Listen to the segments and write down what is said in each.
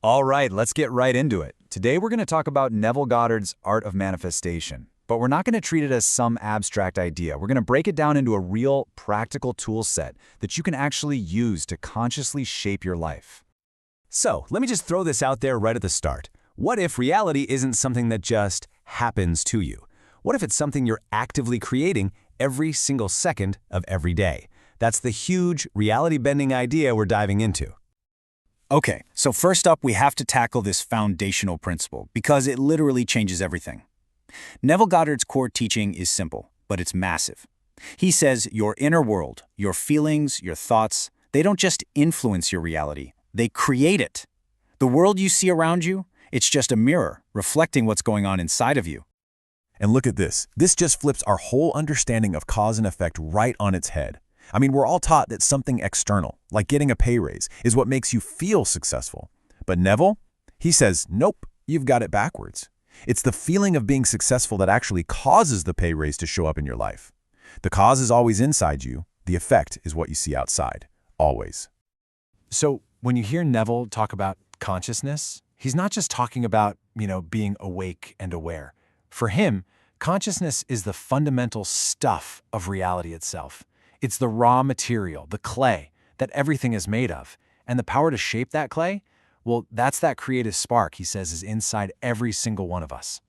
All right, let's get right into it. Today we're going to talk about Neville Goddard's Art of Manifestation. But we're not going to treat it as some abstract idea. We're going to break it down into a real, practical tool set that you can actually use to consciously shape your life. So, let me just throw this out there right at the start. What if reality isn't something that just happens to you? What if it's something you're actively creating every single second of every day? That's the huge, reality-bending idea we're diving into. Okay, so first up, we have to tackle this foundational principle because it literally changes everything. Neville Goddard's core teaching is simple, but it's massive. He says your inner world, your feelings, your thoughts, they don't just influence your reality, they create it. The world you see around you, it's just a mirror reflecting what's going on inside of you. And look at this. This just flips our whole understanding of cause and effect right on its head. I mean, we're all taught that something external, like getting a pay raise, is what makes you feel successful. But Neville, he says, nope, you've got it backwards. It's the feeling of being successful that actually causes the pay raise to show up in your life. The cause is always inside you. The effect is what you see outside. Always. So when you hear Neville talk about consciousness, he's not just talking about, being awake and aware. For him, consciousness is the fundamental stuff of reality itself. It's the raw material, the clay, that everything is made of. And the power to shape that clay, well, that's that creative spark, he says, is inside every single one of us.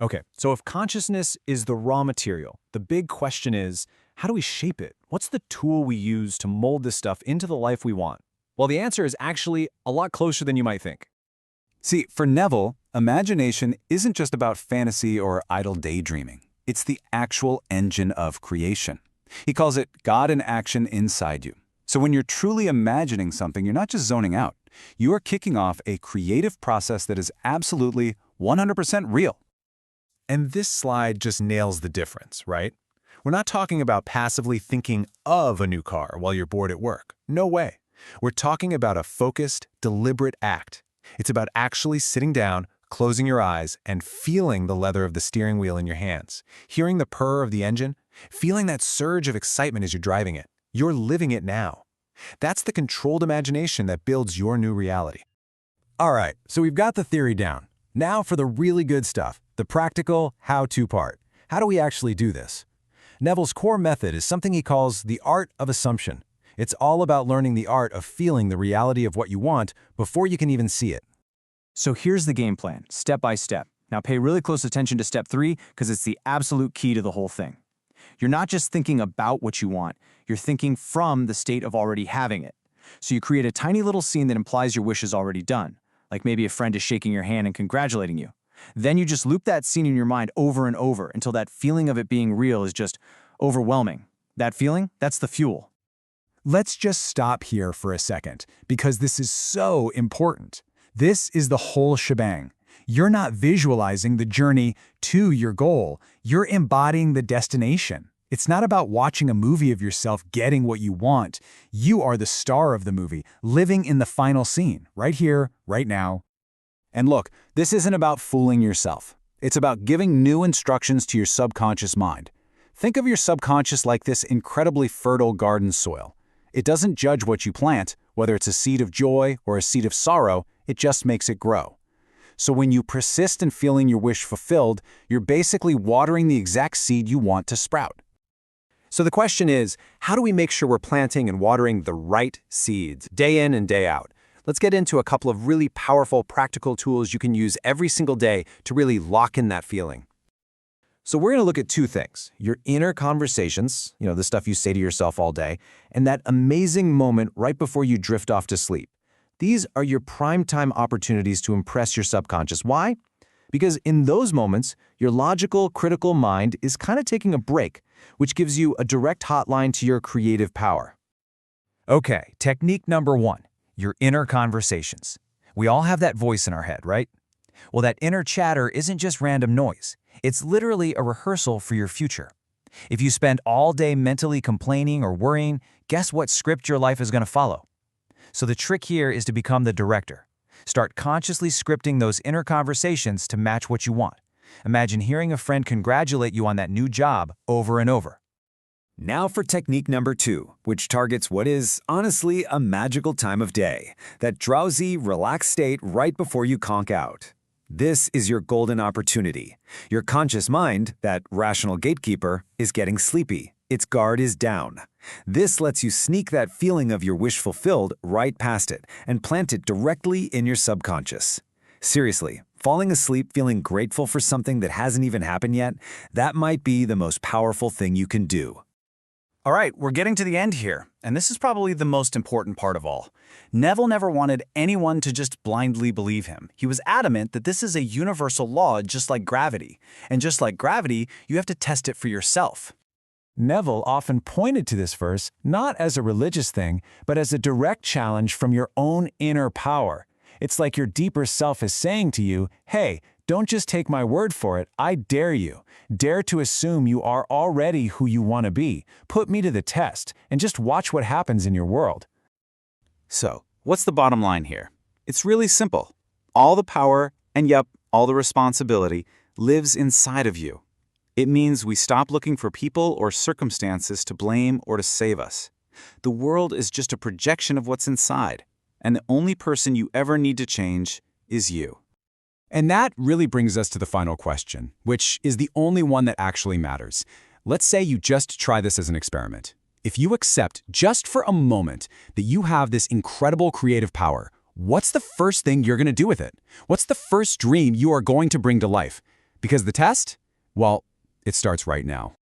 Okay, so if consciousness is the raw material, the big question is, how do we shape it? What's the tool we use to mold this stuff into the life we want? Well, the answer is actually a lot closer than you might think. See, for Neville, imagination isn't just about fantasy or idle daydreaming. It's the actual engine of creation. He calls it God in action inside you. So when you're truly imagining something, you're not just zoning out. You are kicking off a creative process that is absolutely 100% real. And this slide just nails the difference, right? We're not talking about passively thinking of a new car while you're bored at work. No way. We're talking about a focused, deliberate act. It's about actually sitting down, closing your eyes, and feeling the leather of the steering wheel in your hands, hearing the purr of the engine, feeling that surge of excitement as you're driving it. You're living it now. That's the controlled imagination that builds your new reality. All right, so we've got the theory down. Now for the really good stuff, the practical how-to part. How do we actually do this? Neville's core method is something he calls the art of assumption. It's all about learning the art of feeling the reality of what you want before you can even see it. So here's the game plan, step by step. Now pay really close attention to step 3 because it's the absolute key to the whole thing. You're not just thinking about what you want, you're thinking from the state of already having it. So you create a tiny little scene that implies your wish is already done, like maybe a friend is shaking your hand and congratulating you. Then you just loop that scene in your mind over and over until that feeling of it being real is just overwhelming. That feeling, that's the fuel. Let's just stop here for a second, because this is so important. This is the whole shebang. You're not visualizing the journey to your goal. You're embodying the destination. It's not about watching a movie of yourself getting what you want. You are the star of the movie, living in the final scene, right here, right now. And look, this isn't about fooling yourself. It's about giving new instructions to your subconscious mind. Think of your subconscious like this incredibly fertile garden soil. It doesn't judge what you plant, whether it's a seed of joy or a seed of sorrow, it just makes it grow. So when you persist in feeling your wish fulfilled, you're basically watering the exact seed you want to sprout. So the question is, how do we make sure we're planting and watering the right seeds day in and day out? Let's get into a couple of really powerful practical tools you can use every single day to really lock in that feeling. So we're going to look at two things: your inner conversations, the stuff you say to yourself all day, and that amazing moment right before you drift off to sleep. These are your primetime opportunities to impress your subconscious. Why? Because in those moments, your logical, critical mind is kind of taking a break, which gives you a direct hotline to your creative power. Okay, technique number 1, your inner conversations. We all have that voice in our head, right? Well, that inner chatter isn't just random noise. It's literally a rehearsal for your future. If you spend all day mentally complaining or worrying, guess what script your life is going to follow? So the trick here is to become the director. Start consciously scripting those inner conversations to match what you want. Imagine hearing a friend congratulate you on that new job over and over. Now for technique number 2, which targets what is, honestly, a magical time of day, that drowsy, relaxed state right before you conk out. This is your golden opportunity. Your conscious mind, that rational gatekeeper, is getting sleepy. Its guard is down. This lets you sneak that feeling of your wish fulfilled right past it and plant it directly in your subconscious. Seriously, falling asleep feeling grateful for something that hasn't even happened yet, that might be the most powerful thing you can do. All right, we're getting to the end here, and this is probably the most important part of all. Neville never wanted anyone to just blindly believe him. He was adamant that this is a universal law just like gravity. And just like gravity, you have to test it for yourself. Neville often pointed to this verse not as a religious thing, but as a direct challenge from your own inner power. It's like your deeper self is saying to you, hey, don't just take my word for it, I dare you. Dare to assume you are already who you want to be. Put me to the test, and just watch what happens in your world. So, what's the bottom line here? It's really simple. All the power, and yep, all the responsibility, lives inside of you. It means we stop looking for people or circumstances to blame or to save us. The world is just a projection of what's inside, and the only person you ever need to change is you. And that really brings us to the final question, which is the only one that actually matters. Let's say you just try this as an experiment. If you accept just for a moment that you have this incredible creative power, what's the first thing you're going to do with it? What's the first dream you are going to bring to life? Because the test? Well, it starts right now.